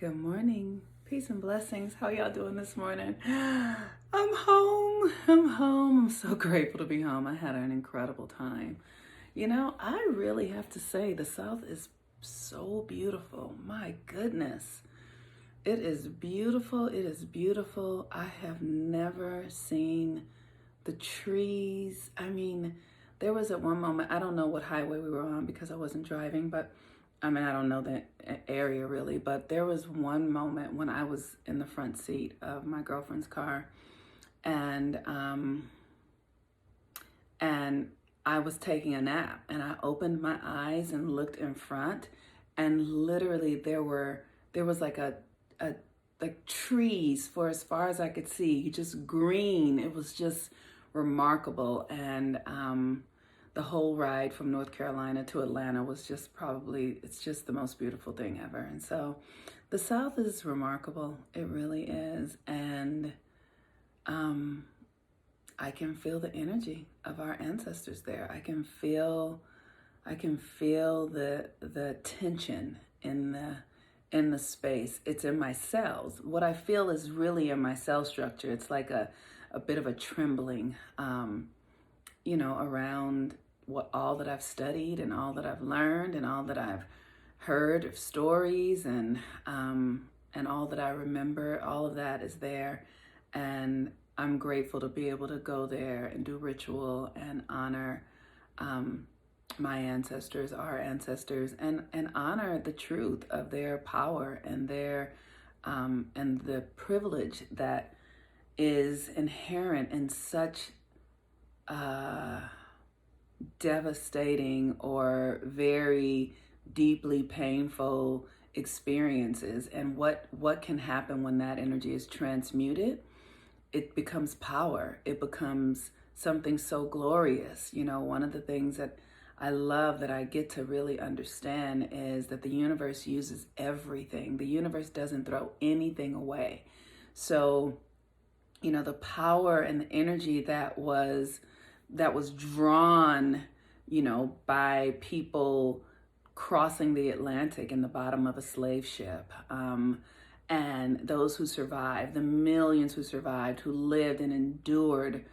Good morning. Peace and blessings. How y'all doing this morning? I'm home. I'm home. I'm so grateful to be home. I had an incredible time. I really have to say the South is so beautiful. My goodness. It is beautiful. It is beautiful. I have never seen the trees. There was at one moment, I don't know what highway we were on because I wasn't driving, but I don't know the area really, but there was one moment when I was in the front seat of my girlfriend's car, and and I was taking a nap, and I opened my eyes and looked in front, and literally there was a like trees for as far as I could see, just green. It was just remarkable, and the whole ride from North Carolina to Atlanta was it's just the most beautiful thing ever. And so the South is remarkable. It really is. And I can feel the energy of our ancestors there. I can feel the tension in the space. It's in my cells. What I feel is really in my cell structure. It's like a bit of a trembling, around all that I've studied and all that I've learned and all that I've heard of stories and all that I remember. All of that is there, and I'm grateful to be able to go there and do ritual and honor my ancestors, our ancestors, and honor the truth of their power and their and the privilege that is inherent in such devastating or very deeply painful experiences, and what can happen when that energy is transmuted. It becomes power. It becomes something so glorious. One of the things that I love that I get to really understand is that the universe uses everything. The universe doesn't throw anything away. So the power and the energy that was drawn, by people crossing the Atlantic in the bottom of a slave ship, and those who survived, the millions who survived, who lived and endured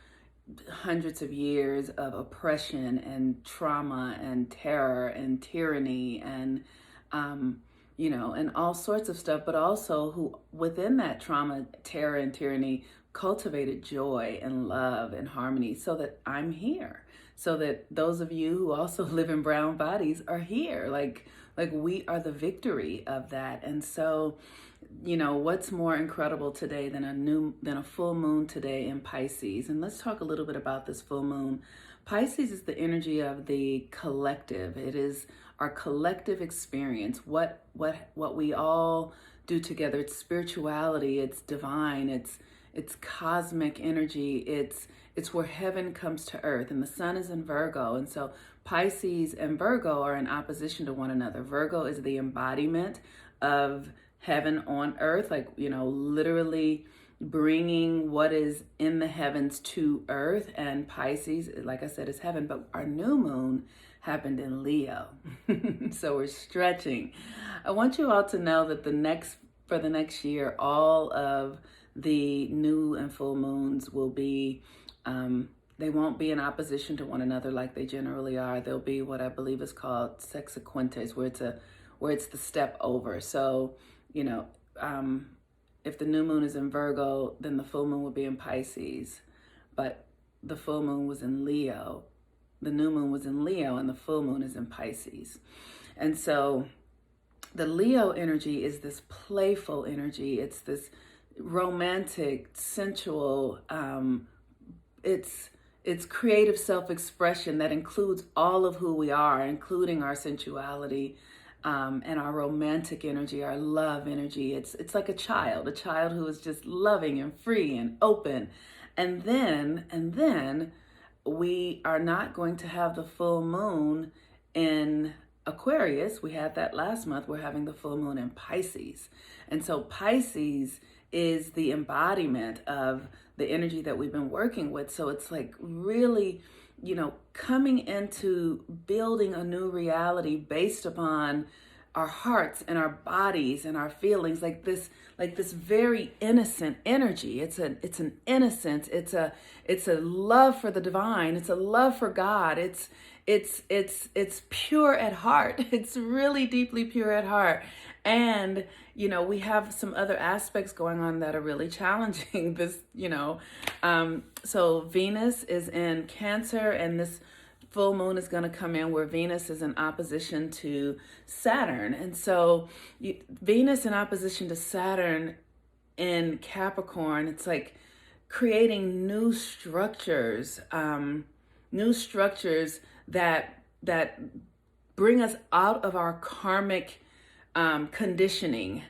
hundreds of years of oppression and trauma and terror and tyranny and and all sorts of stuff, but also who within that trauma, terror, and tyranny cultivated joy and love and harmony, so that I'm here, so that those of you who also live in brown bodies are here. Like we are the victory of that. And so, what's more incredible today than a full moon today in Pisces? And let's talk a little bit about this full moon. Pisces is the energy of the collective. It is our collective experience, what we all do together. It's spirituality, it's divine, it's cosmic energy, it's where heaven comes to earth, and the sun is in Virgo. And so Pisces and Virgo are in opposition to one another. Virgo is the embodiment of heaven on earth, literally bringing what is in the heavens to earth. And Pisces, like I said, is heaven. But our new moon happened in Leo. So we're stretching. I want you all to know that for the next year, all of the new and full moons will be, they won't be in opposition to one another like they generally are. They'll be what I believe is called sexaquentes, where it's the step over. So, if the new moon is in Virgo, then the full moon will be in Pisces. But the full moon was in Leo. The new moon was in Leo, and the full moon is in Pisces. And so the Leo energy is this playful energy. It's this romantic, sensual, it's creative self-expression that includes all of who we are, including our sensuality, and our romantic energy, our love energy. It's like a child who is just loving and free and open. And then we are not going to have the full moon in Aquarius. We had that last month. We're having the full moon in Pisces. And so Pisces is the embodiment of the energy that we've been working with. So it's like really, coming into building a new reality based upon our hearts and our bodies and our feelings, like this very innocent energy. It's an innocence. It's a love for the divine. It's a love for God. It's pure at heart. It's really deeply pure at heart. And we have some other aspects going on that are really challenging. So Venus is in Cancer, and this full moon is going to come in where Venus is in opposition to Saturn. And so Venus in opposition to Saturn in Capricorn, it's like creating new structures that bring us out of our karmic conditioning,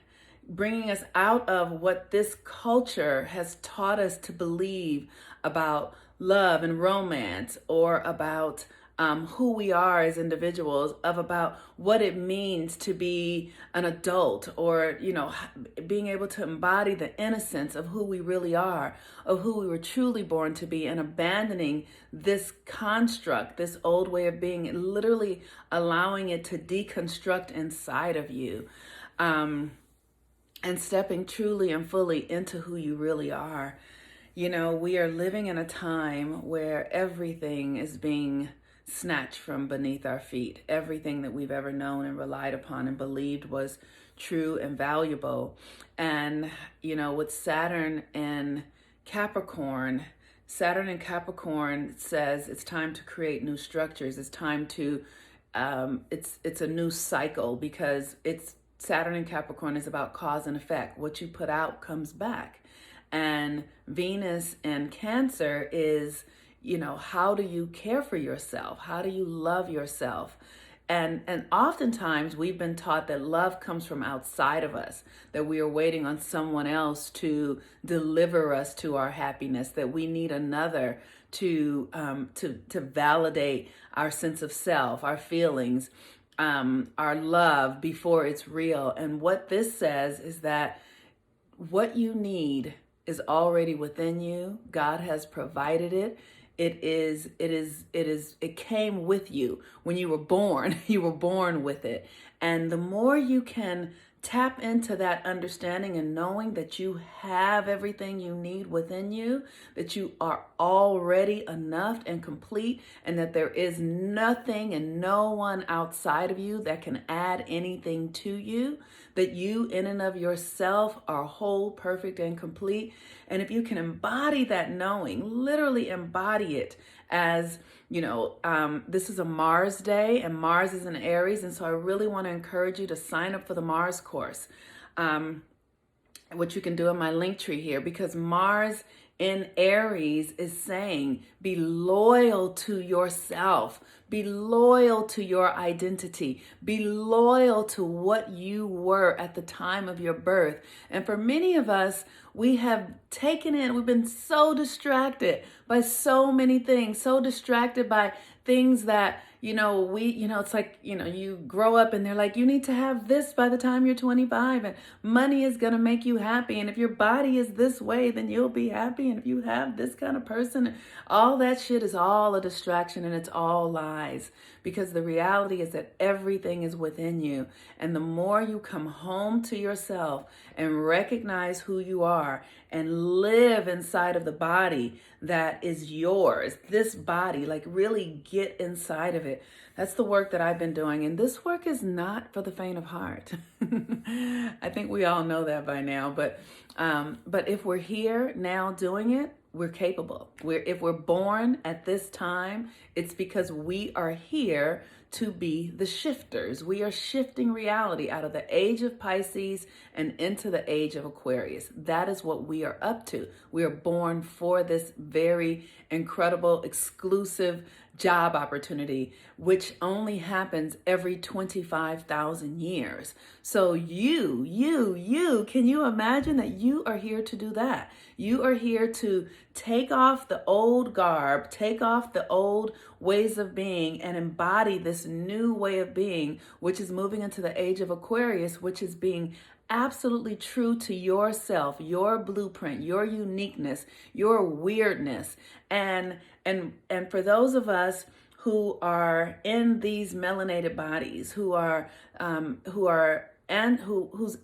bringing us out of what this culture has taught us to believe about love and romance, or about who we are as individuals, about what it means to be an adult, or being able to embody the innocence of who we really are, of who we were truly born to be, and abandoning this construct, this old way of being, and literally allowing it to deconstruct inside of you, and stepping truly and fully into who you really are. We are living in a time where everything is being snatched from beneath our feet. Everything that we've ever known and relied upon and believed was true and valuable. And, with Saturn and Capricorn says it's time to create new structures. It's time to, it's a new cycle, because Saturn and Capricorn is about cause and effect. What you put out comes back. And Venus and Cancer is, how do you care for yourself? How do you love yourself? And oftentimes we've been taught that love comes from outside of us, that we are waiting on someone else to deliver us to our happiness, that we need another to validate our sense of self, our feelings, our love before it's real. And what this says is that what you need is already within you. God has provided it. It came with you. When you were born, you were born with it. And the more you can tap into that understanding and knowing that you have everything you need within you, that you are already enough and complete, and that there is nothing and no one outside of you that can add anything to you, that you in and of yourself are whole, perfect, and complete. And if you can embody that knowing, literally embody it, as this is a Mars day, and Mars is in Aries. And so I really want to encourage you to sign up for the Mars course, which you can do in my link tree here, because Mars in Aries is saying, be loyal to yourself, be loyal to your identity, be loyal to what you were at the time of your birth. And for many of us, we have we've been so distracted by so many things, so distracted by things that, it's like, you grow up and they're like, you need to have this by the time you're 25, and money is going to make you happy. And if your body is this way, then you'll be happy. And if you have this kind of person, all that shit is all a distraction, and it's all lies, because the reality is that everything is within you. And the more you come home to yourself and recognize who you are and live inside of the body that is yours, this body, like really get inside of it. That's the work that I've been doing. And this work is not for the faint of heart. I think we all know that by now. But if we're here now doing it, we're capable. If we're born at this time, it's because we are here to be the shifters. We are shifting reality out of the age of Pisces and into the age of Aquarius. That is what we are up to. We are born for this very incredible, exclusive job opportunity, which only happens every 25,000 years. So can you imagine that you are here to do that? You are here to take off the old garb, take off the old ways of being, and embody this new way of being, which is moving into the age of Aquarius, which is being absolutely true to yourself, your blueprint, your uniqueness, your weirdness. And for those of us who are in these melanated bodies, whose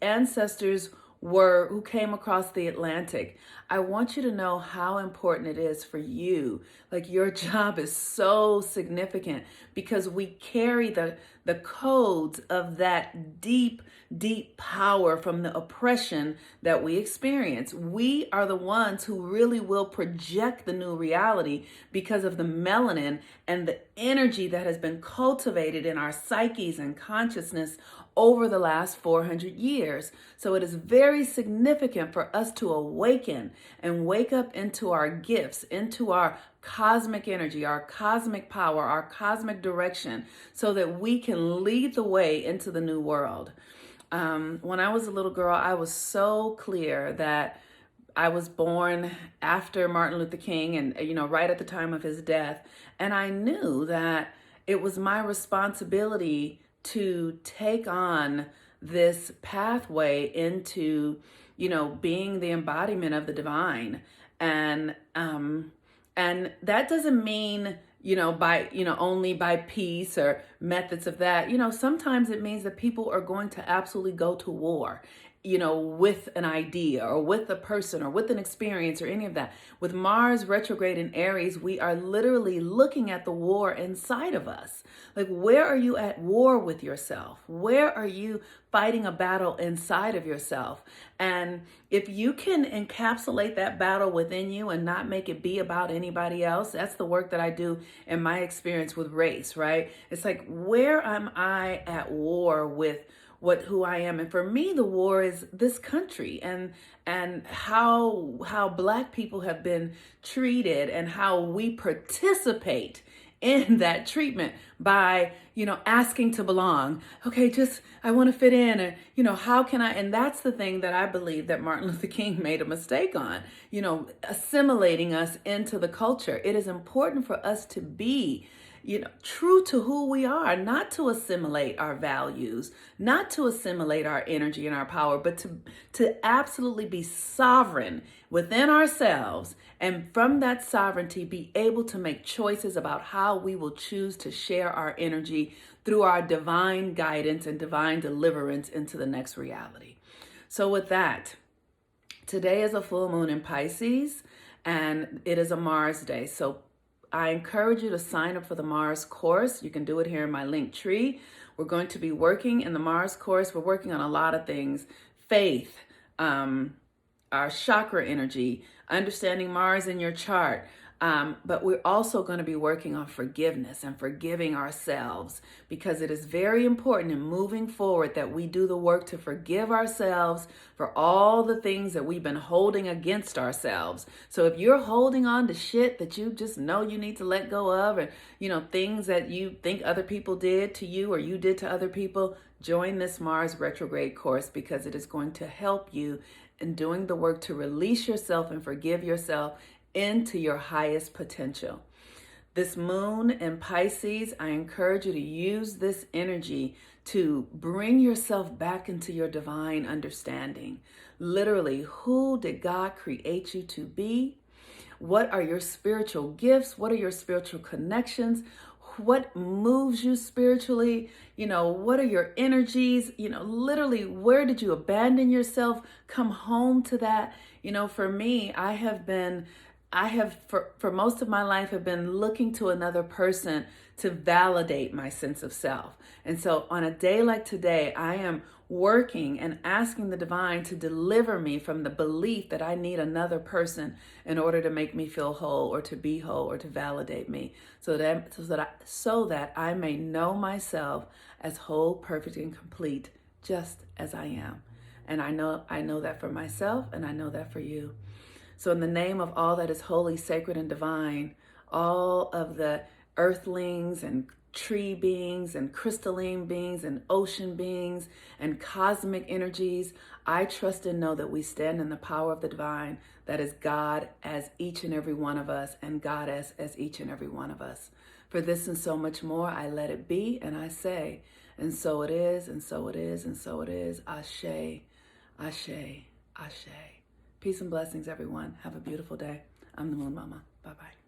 ancestors who came across the Atlantic. I want you to know how important it is for you. Like, your job is so significant because we carry the codes of that deep power from the oppression that we experience. We are the ones who really will project the new reality because of the melanin and the energy that has been cultivated in our psyches and consciousness over the last 400 years. So it is very significant for us to awaken and wake up into our gifts, into our cosmic energy, our cosmic power, our cosmic direction, so that we can lead the way into the new world. When I was a little girl, I was so clear that I was born after Martin Luther King and, right at the time of his death. And I knew that it was my responsibility to take on this pathway into, being the embodiment of the divine. And that doesn't mean, only by peace or methods of that. Sometimes it means that people are going to absolutely go to war, with an idea or with a person or with an experience or any of that. With Mars retrograde in Aries, we are literally looking at the war inside of us. Like, where are you at war with yourself? Where are you fighting a battle inside of yourself? And if you can encapsulate that battle within you and not make it be about anybody else, that's the work that I do in my experience with race, right? It's like, where am I at war with who I am? And for me, the war is this country and how Black people have been treated and how we participate in that treatment by, asking to belong. Okay, I want to fit in, or, how can I? And that's the thing that I believe that Martin Luther King made a mistake on, assimilating us into the culture. It is important for us to be, true to who we are, not to assimilate our values, not to assimilate our energy and our power, but to absolutely be sovereign within ourselves. And from that sovereignty, be able to make choices about how we will choose to share our energy through our divine guidance and divine deliverance into the next reality. So with that, today is a full moon in Pisces, and it is a Mars day. So I encourage you to sign up for the Mars course. You can do it here in my link tree. We're going to be working in the Mars course. We're working on a lot of things: faith, our chakra energy, understanding Mars in your chart. But we're also going to be working on forgiveness and forgiving ourselves, because it is very important in moving forward that we do the work to forgive ourselves for all the things that we've been holding against ourselves. So if you're holding on to shit that you just know you need to let go of, and things that you think other people did to you or you did to other people, join this Mars retrograde course, because it is going to help you in doing the work to release yourself and forgive yourself into your highest potential. This moon in Pisces, I encourage you to use this energy to bring yourself back into your divine understanding. Literally, who did God create you to be? What are your spiritual gifts? What are your spiritual connections? What moves you spiritually? What are your energies? Literally, where did you abandon yourself? Come home to that. For me, for most of my life have been looking to another person to validate my sense of self. And so on a day like today, I am working and asking the divine to deliver me from the belief that I need another person in order to make me feel whole or to be whole or to validate me, so that I may know myself as whole, perfect, and complete, just as I am. And I know that for myself, and I know that for you. So in the name of all that is holy, sacred, and divine, all of the earthlings and tree beings and crystalline beings and ocean beings and cosmic energies, I trust and know that we stand in the power of the divine, that is God as each and every one of us, and Goddess as each and every one of us. For this and so much more, I let it be, and I say, and so it is, and so it is, and so it is. Ashe, ashe, ashe. Peace and blessings, everyone. Have a beautiful day. I'm the Moon Mama. Bye-bye.